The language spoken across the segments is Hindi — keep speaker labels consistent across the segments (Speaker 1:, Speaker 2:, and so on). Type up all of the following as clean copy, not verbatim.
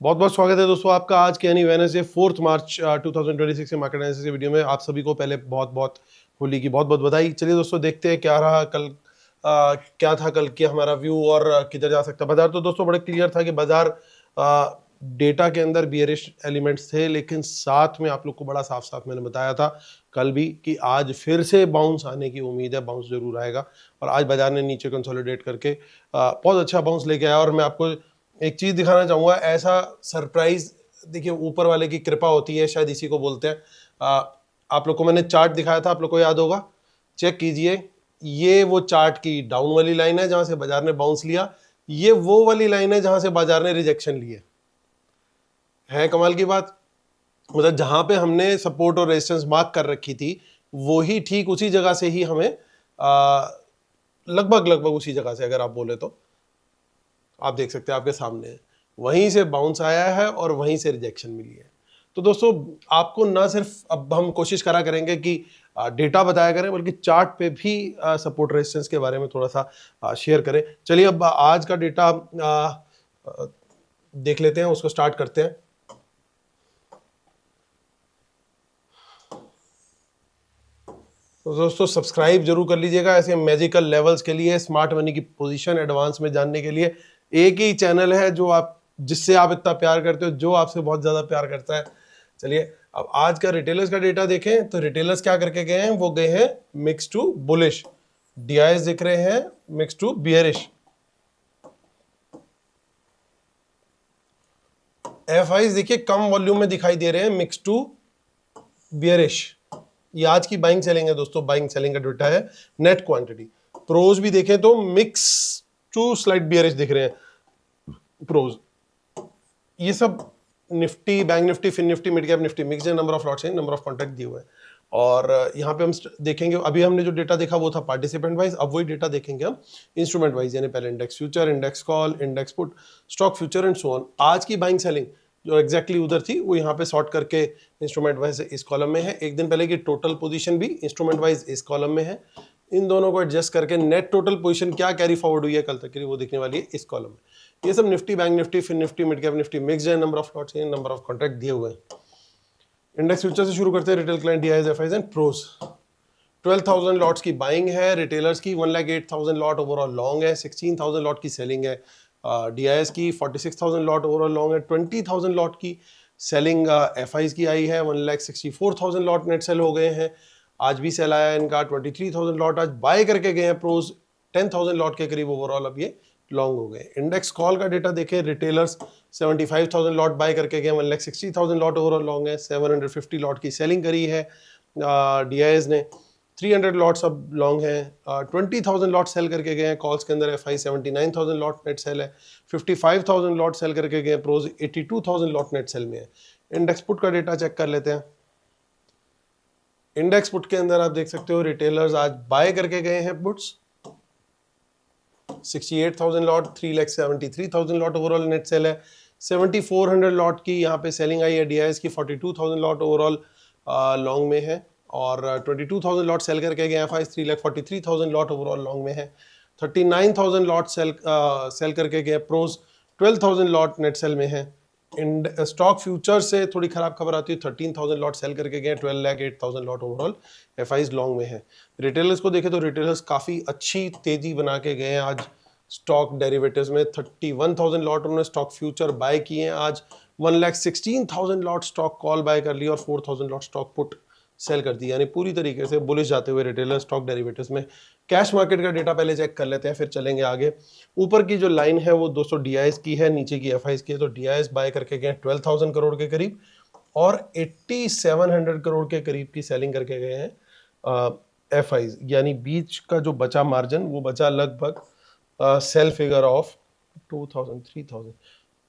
Speaker 1: बहुत बहुत स्वागत है दोस्तों आपका आज के यानी वेडनेसडे 4 मार्च 2026 के मार्केट एनालिसिस के वीडियो में। आप सभी को पहले बहुत बहुत होली की बहुत बहुत बधाई। चलिए दोस्तों देखते हैं क्या रहा कल, क्या था कल की हमारा व्यू और किधर जा सकता है बाजार। तो दोस्तों बड़े क्लियर था कि बाजार डेटा के अंदर बियरिश एलिमेंट्स थे, लेकिन साथ में आप लोग को बड़ा साफ साफ मैंने बताया था कल भी कि आज फिर से बाउंस आने की उम्मीद है, बाउंस जरूर आएगा। और आज बाजार ने नीचे कंसोलिडेट करके बहुत अच्छा बाउंस लेके आया। और मैं आपको एक चीज दिखाना चाहूंगा, ऐसा सरप्राइज देखिए ऊपर वाले की कृपा होती है, शायद इसी को बोलते हैं। आप लोग को मैंने चार्ट दिखाया था, आप लोग को याद होगा, चेक कीजिए। ये वो चार्ट की डाउन वाली लाइन है जहां से बाजार ने बाउंस लिया, ये वो वाली लाइन है जहां से बाजार ने रिजेक्शन लिए। है कमाल की बात। मतलब जहां पे हमने सपोर्ट और रेजिस्टेंस मार्क कर रखी थी, वही ठीक उसी जगह से ही हमें लगभग लगभग उसी जगह से, अगर आप बोले तो आप देख सकते हैं आपके सामने है, वहीं से बाउंस आया है और वहीं से रिजेक्शन मिली है। तो दोस्तों आपको ना सिर्फ अब हम कोशिश करा करेंगे कि डेटा बताया करें, बल्कि चार्ट पे भी सपोर्ट रेजिस्टेंस के बारे में थोड़ा सा शेयर करें। चलिए अब आज का डेटा देख लेते हैं, उसको स्टार्ट करते हैं। तो दोस्तों सब्सक्राइब जरूर कर लीजिएगा ऐसे मैजिकल लेवल्स के लिए, स्मार्ट मनी की पोजीशन एडवांस में जानने के लिए। एक ही चैनल है जो आप, जिससे आप इतना प्यार करते हो, जो आपसे बहुत ज्यादा प्यार करता है। चलिए अब आज का रिटेलर्स का डेटा देखें तो रिटेलर्स क्या करके गए हैं, वो गए हैं मिक्स टू बुलिश। डीआईएस दिख रहे हैं मिक्स टू बियरिश, एफआईज देखिए कम वॉल्यूम में दिखाई दे रहे हैं मिक्स टू बियरिश। ये आज की बाइंग सेलिंग है दोस्तों, बाइंग सेलिंग का डेटा है, नेट क्वांटिटी। प्रोज भी देखें तो मिक्स टू स्लाइड बियरिश दिख रहे हैं प्रोज। ये सब Nifty, bank Nifty, fin Nifty, mid cap Nifty mix है, नंबर ऑफ लॉट्स हैं, नंबर ऑफ कॉन्ट्रैक्ट दिए हुए हैं। और यहाँ पे हम देखेंगे, अभी हमने जो डेटा देखा वो था पार्टिसिपेंट वाइज, अब वही डेटा देखेंगे हम इंस्ट्रूमेंट वाइज, यानी पहले index future, index call, index put, stock future and so on. आज की बाइंग सेलिंग जो एग्जैक्टली उधर थी वो यहाँ पे सॉर्ट करके इंस्ट्रूमेंट वाइज इस कॉलम में है। एक दिन पहले की टोटल पोजीशन भी इंस्ट्रूमेंट वाइज इस कॉलम में है। इन दोनों को एडजस्ट करके नेट टोटल पोजीशन क्या कैरी फॉरवर्ड हुई है कल तक के लिए, वो दिखने वाली है इस कॉलम में। ये सब Nifty, bank Nifty, fin Nifty, mid cap Nifty mix है, नंबर ऑफ लॉट्स हैं, नंबर ऑफ कॉन्ट्रैक्ट दिए हुए हैं। इंडेक्स फ्यूचर से शुरू करते हैं, retail client, DIS, FIs and pros. 12,000 lots की बाइंग है रिटेलर्स की, 1,08,000 लॉट ओवरऑल लॉन्ग है, 16,000 लॉट की सेलिंग है डीआईएस की, 46,000 लॉट ओवरऑल लॉन्ग है, 20,000 लॉट की सेलिंग एफआईज की आई है, 1,64,000 लॉट नेट सेल हो गए हैं। आज भी सेल आया इनका 23,000 लॉट आज बाय करके गए हैं प्रोज, 10,000 लॉट के करीब ओवरऑल अब ये लॉन्ग हो गए। इंडेक्स कॉल का डेटा देखें, रिटेलर्स 75,000 लॉट बाय करके गए, 1,60,000 लॉट ओवरऑल लॉन्ग है, 750 लॉट की सेलिंग करी है डीआईएस ने, 300 लॉट्स अब लॉन्ग है, 20,000 लॉट सेल करके गए हैं कॉल्स के अंदर, एफआई 79,000 लॉट नेट सेल है, 55,000 लॉट सेल करके गए, प्रोज 82,000 लॉट नेट सेल में है। इंडेक्स पुट का डेटा चेक कर लेते हैं। इंडेक्स पुट के अंदर आप देख सकते हो रिटेलर्स आज बाय करके गए हैं puts, 68,000 lot, 3,73,000 lot overall net cell है, 7,400 लॉट की यहाँ पे सेलिंग आई है डीआईएस की, 42,000 लॉट ओवरऑल लॉन्ग में है, और 22,000 लॉट सेल करके गए एफआई, 3,43,000 लॉट ओवरऑल लॉन्ग में है, 39,000 लॉट सेल करके गए प्रोज, 12,000 लॉट नेट सेल में है। स्टॉक फ्यूचर से थोड़ी खराब खबर आती है, 13,000 लॉट सेल करके गए, 12,08,000 लॉट ओवरऑल एफआईज लॉन्ग में है। रिटेलर्स को देखें तो रिटेलर्स काफ़ी अच्छी तेजी बना के गए हैं आज स्टॉक डेरिवेटिव्स में, 31,000 लॉट उन्होंने स्टॉक फ्यूचर बाय किए हैं आज, 1,16,000 लॉट स्टॉक कॉल बाय कर ली और 4,000 लॉट स्टॉक पुट सेल कर दी, यानी पूरी तरीके से बुलिश जाते हुए रिटेलर स्टॉक डेरिवेटिव्स में। कैश मार्केट का डेटा पहले चेक कर लेते हैं, फिर चलेंगे आगे। ऊपर की जो लाइन है वो दोस्तों डीआईएस की है, नीचे की एफआईज की है। तो डीआईएस बाय करके गए 12,000 करोड़ के करीब और 8,700 करोड़ के करीब की सेलिंग करके गए हैं एफआईज, यानी बीच का जो बचा मार्जिन वो बचा लगभग सेल फिगर ऑफ 2,000, 3,000,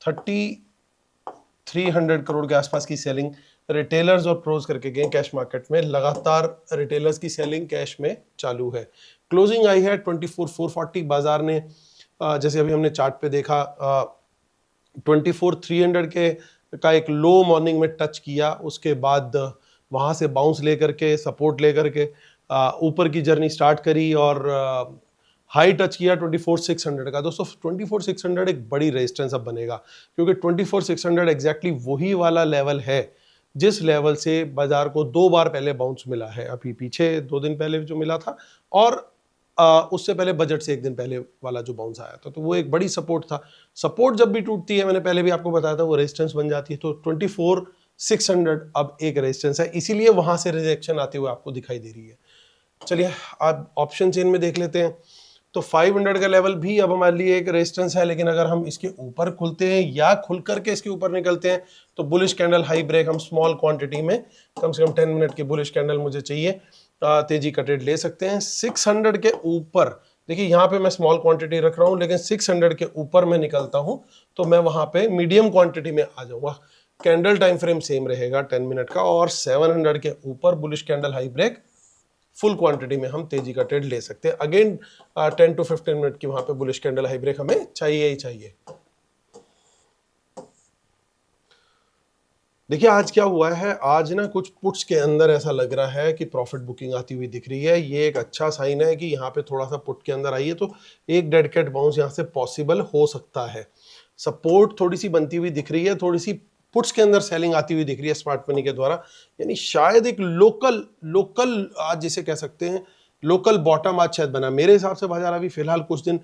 Speaker 1: 3,300 करोड़ के आसपास की सेलिंग रिटेलर्स और प्रोज करके गए कैश मार्केट में। लगातार रिटेलर्स की सेलिंग कैश में चालू है। क्लोजिंग आई है 24,440। बाजार ने जैसे अभी हमने चार्ट पे देखा 24,300 के का एक लो मॉर्निंग में टच किया, उसके बाद वहां से बाउंस लेकर के, सपोर्ट लेकर के ऊपर की जर्नी स्टार्ट करी और हाई टच किया 24,600 का। दोस्तों 24,600 एक बड़ी रेजिस्टेंस अब बनेगा, क्योंकि 24,600 एग्जैक्टली वही वाला लेवल है जिस लेवल से बाजार को 2 बार पहले बाउंस मिला है, अभी पीछे 2 दिन पहले जो मिला था, और उससे पहले बजट से 1 दिन पहले वाला जो बाउंस आया था, तो वो एक बड़ी सपोर्ट था। सपोर्ट जब भी टूटती है, मैंने पहले भी आपको बताया था, वो रेजिस्टेंस बन जाती है। तो 24,600 अब एक रेजिस्टेंस है, इसीलिए वहां से रिजेक्शन आते हुए आपको दिखाई दे रही है। चलिए आप ऑप्शन चेन में देख लेते हैं। तो 500 का लेवल भी अब हमारे लिए एक रेजिस्टेंस है, लेकिन अगर हम इसके ऊपर खुलते हैं या खुल करके इसके ऊपर निकलते हैं तो बुलिश कैंडल हाई ब्रेक हम स्मॉल क्वांटिटी में कम से कम 10 मिनट की बुलिश कैंडल मुझे चाहिए, तेजी का ट्रेड ले सकते हैं। 600 के ऊपर देखिए, यहाँ पे मैं स्मॉल क्वांटिटी रख रहा हूँ, लेकिन 600 के ऊपर मैं निकलता हूँ तो मैं वहां पे मीडियम क्वांटिटी में आ जाऊंगा। कैंडल टाइम फ्रेम सेम रहेगा 10 मिनट का, और 700 के ऊपर bullish candle high break full quantity में हम तेजी का ट्रेड ले सकते हैं। अगेन 10 to 15 मिनट की वहां पे बुलिश कैंडल हाई ब्रेक हमें चाहिए ही चाहिए। देखिए आज क्या हुआ है, आज ना कुछ पुट्स के अंदर ऐसा लग रहा है कि प्रॉफिट बुकिंग आती हुई दिख रही है। ये एक अच्छा साइन है कि यहाँ पे थोड़ा सा पुट के अंदर आई है, तो एक डेड कैट बाउंस यहाँ से पॉसिबल हो सकता है। सपोर्ट थोड़ी सी बनती हुई दिख रही है, थोड़ी सी पुट्स के अंदर सेलिंग आती हुई दिख रही है स्मार्ट मनी के द्वारा, यानी शायद एक लोकल आज जिसे कह सकते हैं लोकल बॉटम आज शायद बना। मेरे हिसाब से बाजार अभी फिलहाल कुछ दिन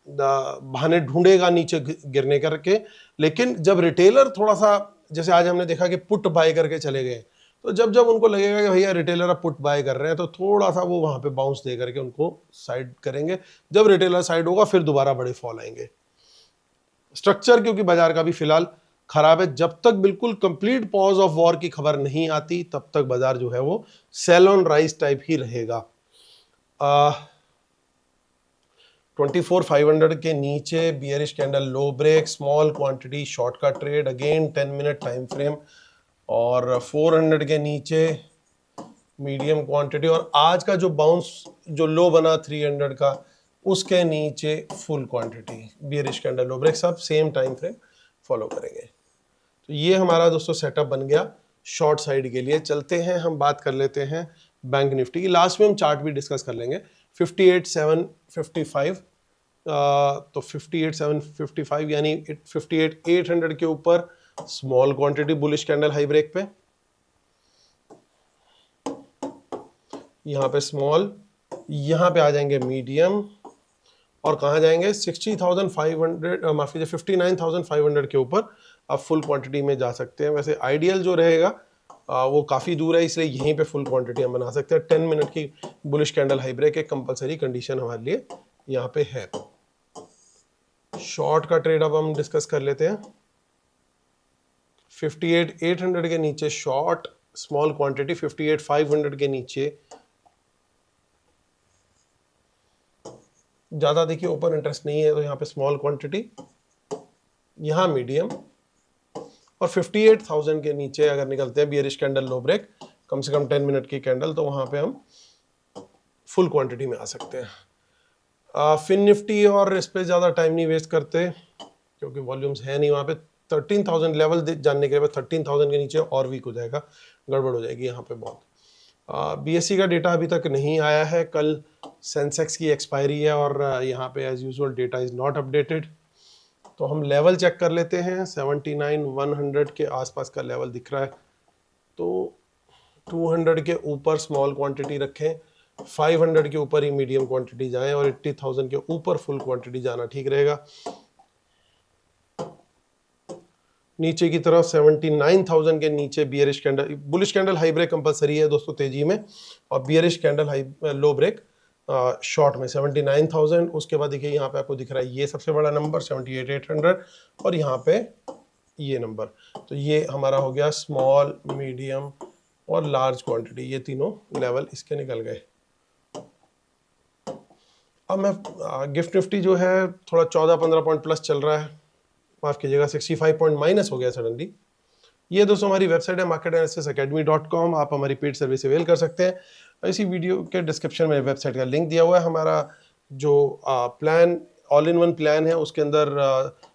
Speaker 1: बहाने ढूंढेगा नीचे गिरने करके, लेकिन जब रिटेलर थोड़ा सा, जैसे आज हमने देखा कि पुट बाय करके चले गए, तो जब उनको लगेगा कि भैया रिटेलर अब पुट बाय कर रहे हैं, तो थोड़ा सा वो वहां पे बाउंस दे करके उनको साइड करेंगे। जब रिटेलर साइड होगा फिर दोबारा बड़े फॉल आएंगे। स्ट्रक्चर क्योंकि बाजार का भी फिलहाल खराब है, जब तक बिल्कुल कंप्लीट पॉज ऑफ वॉर की खबर नहीं आती तब तक बाजार जो है वो सेल ऑन राइज टाइप ही रहेगा। 24,500 के नीचे बियरिश कैंडल लो ब्रेक, स्मॉल क्वांटिटी शॉर्ट का trade, again 10 minute time frame, और 400 के नीचे मीडियम क्वांटिटी, और आज का जो बाउंस जो लो बना 300 का उसके नीचे फुल क्वांटिटी बियरिश कैंडल लो ब्रेक, सब सेम टाइम फ्रेम फॉलो करेंगे। तो ये हमारा दोस्तों सेटअप बन गया शॉर्ट साइड के लिए। चलते हैं हम बात कर लेते हैं बैंक निफ्टी की। लास्ट में हम चार्ट भी डिस्कस कर लेंगे। 58,755 तो 58,755 यानी 58,800 के ऊपर small quantity bullish candle high break पे, यहाँ पे स्मॉल, यहाँ पे आ जाएंगे मीडियम, और कहाँ जाएंगे 60,500 माफ कीजिए 59,500 के ऊपर आप फुल क्वांटिटी में जा सकते हैं। वैसे आइडियल जो रहेगा वो काफ़ी दूर है, इसलिए यहीं पे फुल क्वांटिटी हम बना सकते हैं। 10 मिनट की बुलिश कैंडल हाई ब्रेक एक कंपलसरी कंडीशन हमारे लिए यहाँ पे है। शॉर्ट का ट्रेड अब हम डिस्कस कर लेते हैं। 58,800 के नीचे शॉर्ट स्मॉल क्वांटिटी, 58,500 के नीचे ज्यादा देखिए ओपन इंटरेस्ट नहीं है, तो यहाँ पे स्मॉल क्वांटिटी, यहाँ मीडियम, और 58,000 के नीचे अगर निकलते हैं बियरिश कैंडल लो ब्रेक कम से कम 10 मिनट की कैंडल, तो वहां पे हम फुल क्वांटिटी में आ सकते हैं। फिन निफ्टी और इस पे ज़्यादा टाइम नहीं वेस्ट करते क्योंकि वॉल्यूम्स है नहीं वहाँ पे। 13,000 लेवल जानने के बाद 13,000 के नीचे और वीक हो जाएगा, गड़बड़ हो जाएगी यहाँ पे बहुत। बीएससी का डेटा अभी तक नहीं आया है, कल सेंसेक्स की एक्सपायरी है और यहाँ पे as usual data is not updated. तो हम लेवल चेक कर लेते हैं। 79,100 के आसपास का लेवल दिख रहा है, तो 200 के ऊपर स्मॉल क्वांटिटी रखें, 500 के ऊपर ही मीडियम क्वांटिटी जाएं, और 80,000 के ऊपर फुल क्वांटिटी जाना ठीक रहेगा। नीचे की तरफ 79,000 के नीचे bearish candle, bullish candle high break compulsory है दोस्तों तेजी में, और bearish candle high low break short में 79,000। उसके बाद देखिए यहाँ पे आपको दिख रहा है ये सबसे बड़ा नंबर 78,800, और यहाँ पे ये नंबर। तो ये हमारा हो गया स्मॉल, मीडियम और लार्ज क्वांटिटी, ये तीनों लेवल इसके निकल गए। अब मैं गिफ्ट निफ्टी जो है थोड़ा 14-15 पॉइंट प्लस चल रहा है, माफ कीजिएगा 65 पॉइंट माइनस हो गया सडनली। ये दोस्तों हमारी वेबसाइट है marketanalysis.academy.com, आप हमारी पेड सर्विस अवेल कर सकते हैं। इसी वीडियो के डिस्क्रिप्शन में वेबसाइट का लिंक दिया हुआ है। हमारा जो plan all in one plan है उसके अंदर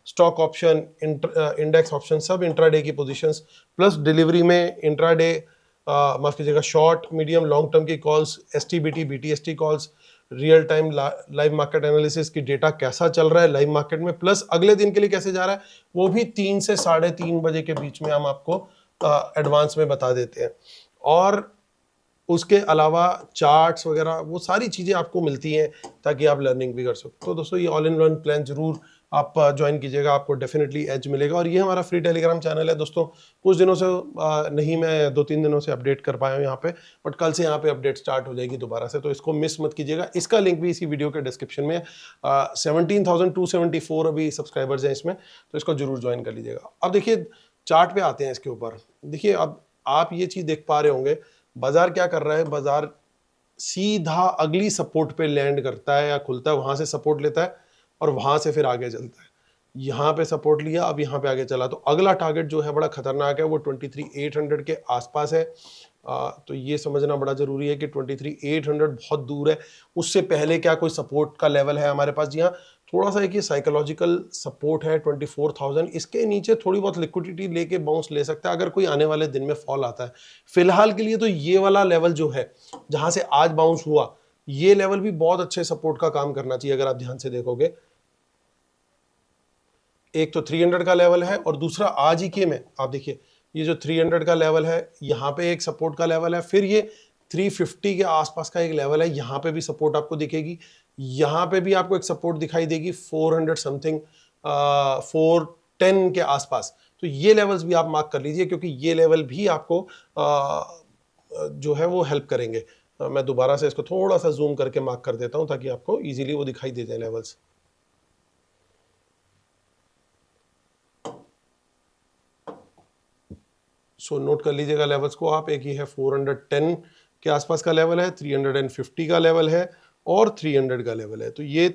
Speaker 1: स्टॉक ऑप्शन, इंडेक्स ऑप्शन, सब इंट्राडे की पोजीशंस, प्लस डिलीवरी में इंट्राडे माफ कीजिएगा शॉर्ट, मीडियम, लॉन्ग टर्म की calls, STBT, BTST calls, real time live market analysis की डेटा कैसा चल रहा है लाइव मार्केट में, प्लस अगले दिन के लिए कैसे जा रहा है वो भी 3 से 3:30 बजे के बीच में हम आपको एडवांस में बता देते हैं। और उसके अलावा चार्ट्स वगैरह वो सारी चीज़ें आपको मिलती हैं ताकि आप लर्निंग भी कर सको। तो दोस्तों ये ऑल इन वन प्लान जरूर आप ज्वाइन कीजिएगा, आपको डेफिनेटली एज मिलेगा। और ये हमारा फ्री टेलीग्राम चैनल है दोस्तों, कुछ दिनों से नहीं, मैं 2-3 दिनों से अपडेट कर पाया हूँ यहाँ पे, बट कल से यहाँ पे अपडेट स्टार्ट हो जाएगी दोबारा से, तो इसको मिस मत कीजिएगा। इसका लिंक भी इसी वीडियो के डिस्क्रिप्शन में है। 17,274 अभी सब्सक्राइबर्स हैं इसमें, तो इसको जरूर ज्वाइन कर लीजिएगा। अब देखिए चार्ट पे आते हैं इसके ऊपर। देखिए अब आप ये चीज़ देख पा रहे होंगे, बाजार क्या कर रहा है, बाजार सीधा अगली सपोर्ट पे लैंड करता है या खुलता है, वहां से सपोर्ट लेता है और वहां से फिर आगे चलता है। यहाँ पे सपोर्ट लिया, अब यहाँ पे आगे चला, तो अगला टारगेट जो है बड़ा खतरनाक है, वो 23,800 के आसपास है। तो ये समझना बड़ा जरूरी है कि 23,800 बहुत दूर है। उससे पहले क्या कोई सपोर्ट का लेवल है हमारे पास? जी हाँ, थोड़ा सा एक ये साइकोलॉजिकल सपोर्ट है 24,000। इसके नीचे थोड़ी बहुत लिक्विडिटी लेके बाउंस ले सकता है अगर कोई आने वाले दिन में फॉल आता है। फिलहाल के लिए तो ये वाला लेवल जो है जहां से आज बाउंस हुआ, ये लेवल भी बहुत अच्छे सपोर्ट का काम करना चाहिए। अगर आप ध्यान से देखोगे, एक तो 300 का लेवल है और दूसरा आज ही के में आप देखिए ये जो 300 का लेवल है, यहाँ पे एक सपोर्ट का लेवल है, फिर ये 350 के आसपास का एक लेवल है, यहाँ पे भी सपोर्ट आपको दिखेगी, यहाँ पे भी आपको एक सपोर्ट दिखाई देगी 400 समथिंग, 410 के आसपास। तो ये लेवल्स भी आप मार्क कर लीजिए, क्योंकि ये लेवल भी आपको जो है वो हेल्प करेंगे। मैं दोबारा से इसको थोड़ा सा जूम करके मार्क कर देता हूँ ताकि आपको इजीली वो दिखाई दे जाए लेवल्स। सो नोट कर लीजिएगा लेवल्स को आप। एक ही है 410 के आसपास का लेवल है, 350 का लेवल है और 300 का लेवल है। तो ये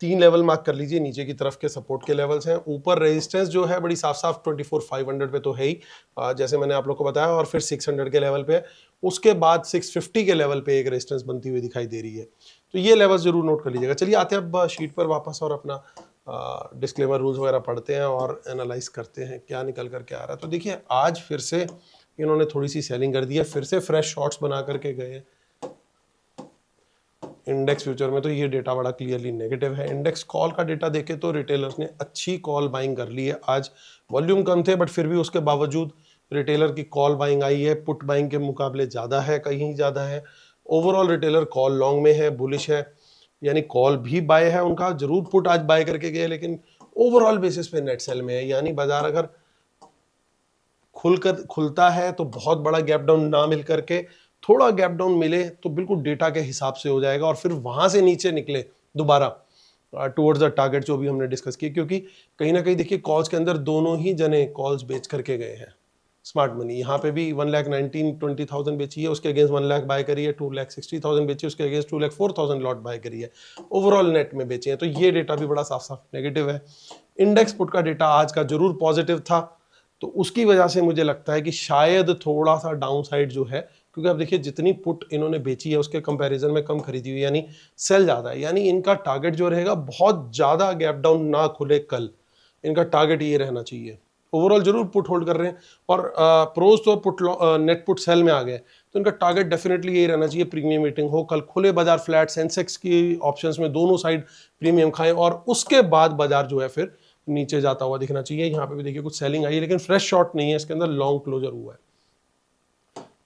Speaker 1: 3 लेवल मार्क कर लीजिए, नीचे की तरफ के सपोर्ट के लेवल्स हैं। ऊपर रेजिस्टेंस जो है बड़ी साफ साफ 24,500 पे तो है ही, जैसे मैंने आप लोग को बताया, और फिर 600 के लेवल पे। उसके बाद 650 के लेवल पे एक रेजिस्टेंस बनती हुई दिखाई दे रही है। तो ये लेवल्स जरूर नोट कर लीजिएगा। चलिए आते हैं अब शीट पर वापस और अपना डिस्क्लेमर रूल्स वगैरह पढ़ते हैं और एनालाइज करते हैं क्या निकल करके आ रहा है। तो देखिए आज फिर से इन्होंने थोड़ी सी सेलिंग कर दी है, फिर से फ्रेश शॉर्ट्स बना करके गए। इंडेक्स फ्यूचर में तो ये डेटा बड़ा क्लियरली नेगेटिव है। इंडेक्स कॉल का डेटा देखे तो रिटेलर्स ने अच्छी कॉल बाइंग कर ली है। आज वॉल्यूम कम थे, बट फिर भी उसके बावजूद रिटेलर की कॉल बाइंग आई है, पुट बाइंग के मुकाबले ज़्यादा है, कहीं ज़्यादा है। ओवरऑल रिटेलर कॉल लॉन्ग में है, बुलिश है, यानी कॉल भी बाय है उनका, जरूर पुट आज बाय करके गए, लेकिन ओवरऑल बेसिस पे नेट सेल में है। यानी बाजार अगर खुलता है तो बहुत बड़ा गैप डाउन ना मिल करके थोड़ा गैप डाउन मिले तो बिल्कुल डेटा के हिसाब से हो जाएगा, और फिर वहां से नीचे निकले दोबारा टुवर्ड्स द टारगेट जो भी हमने डिस्कस किया। क्योंकि कहीं ना कहीं देखिए कॉल्स के अंदर दोनों ही जने कॉल्स बेच करके गए हैं। स्मार्ट मनी यहाँ पे भी 1,19,20,000 बेची है, उसके अगेंस्ट 1 लाख बाय करी है, 2,60,000 बेची है, उसके अगेंस्ट 2,04,000 लॉट बाय करी है, ओवरऑल नेट में बेचे हैं। तो ये डेटा भी बड़ा साफ साफ नेगेटिव है। इंडेक्स पुट का डेटा आज का जरूर पॉजिटिव था, तो उसकी वजह से मुझे लगता है कि शायद थोड़ा सा डाउन साइड जो है, क्योंकि अब देखिए जितनी पुट इन्होंने बेची है उसके कंपैरिजन में कम खरीदी हुई, यानी सेल ज़्यादा है। यानी इनका टारगेट जो रहेगा बहुत ज़्यादा गैप डाउन ना खुले कल, इनका टारगेट ये रहना चाहिए। ओवरऑल जरूर पुट होल्ड कर रहे हैं, और प्रोज तो पुट नेट पुट सेल में आ गए, तो इनका टारगेट डेफिनेटली यही रहना चाहिए, प्रीमियम मीटिंग हो, कल खुले बाजार फ्लैट, सेंसेक्स की ऑप्शंस में दोनों साइड प्रीमियम खाएं, और उसके बाद बाजार जो है फिर नीचे जाता हुआ दिखना चाहिए। यहाँ पे भी देखिए कुछ सेलिंग आई है, लेकिन फ्रेश शॉर्ट नहीं है, इसके अंदर लॉन्ग क्लोजर हुआ है।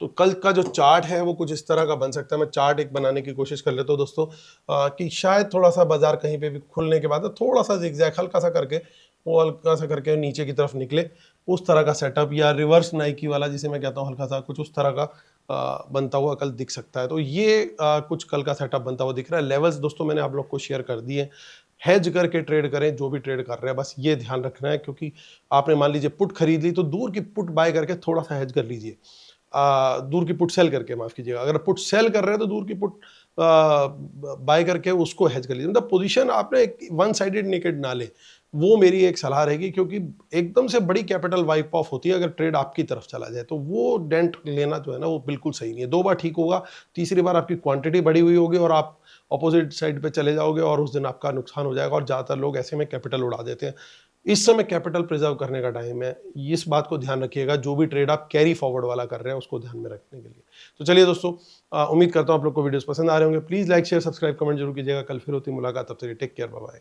Speaker 1: तो कल का जो चार्ट है वो कुछ इस तरह का बन सकता है। मैं चार्ट एक बनाने की कोशिश कर लेता हूँ दोस्तों, कि शायद थोड़ा सा बाजार कहीं पे भी खुलने के बाद थोड़ा सा जिगजैग हल्का सा करके, वो हल्का सा करके नीचे की तरफ निकले, उस तरह का सेटअप, या रिवर्स नाइकी वाला जिसे मैं कहता हूँ हल्का सा कुछ उस तरह का बनता हुआ कल दिख सकता है। तो ये कुछ कल का सेटअप बनता हुआ दिख रहा है। लेवल्स दोस्तों मैंने आप लोग को शेयर कर दिए, हेज करके ट्रेड करें, जो भी ट्रेड कर रहे हैं बस ये ध्यान रखना है, क्योंकि आपने मान लीजिए पुट खरीद ली तो दूर की पुट बाय करके थोड़ा सा हेज कर लीजिए, दूर की पुट सेल करके, माफ कीजिएगा, अगर पुट सेल कर रहे हैं तो दूर की पुट बाय करके उसको हेज कर लीजिए। मतलब पोजीशन आपने वन साइडेड नेकेड ना ले, वो मेरी एक सलाह रहेगी, क्योंकि एकदम से बड़ी कैपिटल वाइप ऑफ होती है अगर ट्रेड आपकी तरफ चला जाए, तो वो डेंट लेना जो है ना वो बिल्कुल सही नहीं है। 2 बार ठीक होगा, तीसरी बार आपकी क्वांटिटी बढ़ी हुई होगी और आप अपोजिट साइड पे चले जाओगे और उस दिन आपका नुकसान हो जाएगा, और ज़्यादातर लोग ऐसे में कैपिटल उड़ा देते हैं। इस समय कैपिटल प्रिजर्व करने का टाइम है, इस बात को ध्यान रखिएगा, जो भी ट्रेड आप कैरी फॉरवर्ड वाला कर रहे हैं उसको ध्यान में रखने के लिए। तो चलिए दोस्तों, उम्मीद करता हूं आप लोग को वीडियोस पसंद आ रहे होंगे। Please like share subscribe comment जरूर कीजिएगा। कल फिर होती मुलाकात, तब तक टेक केयर, बाय बाय।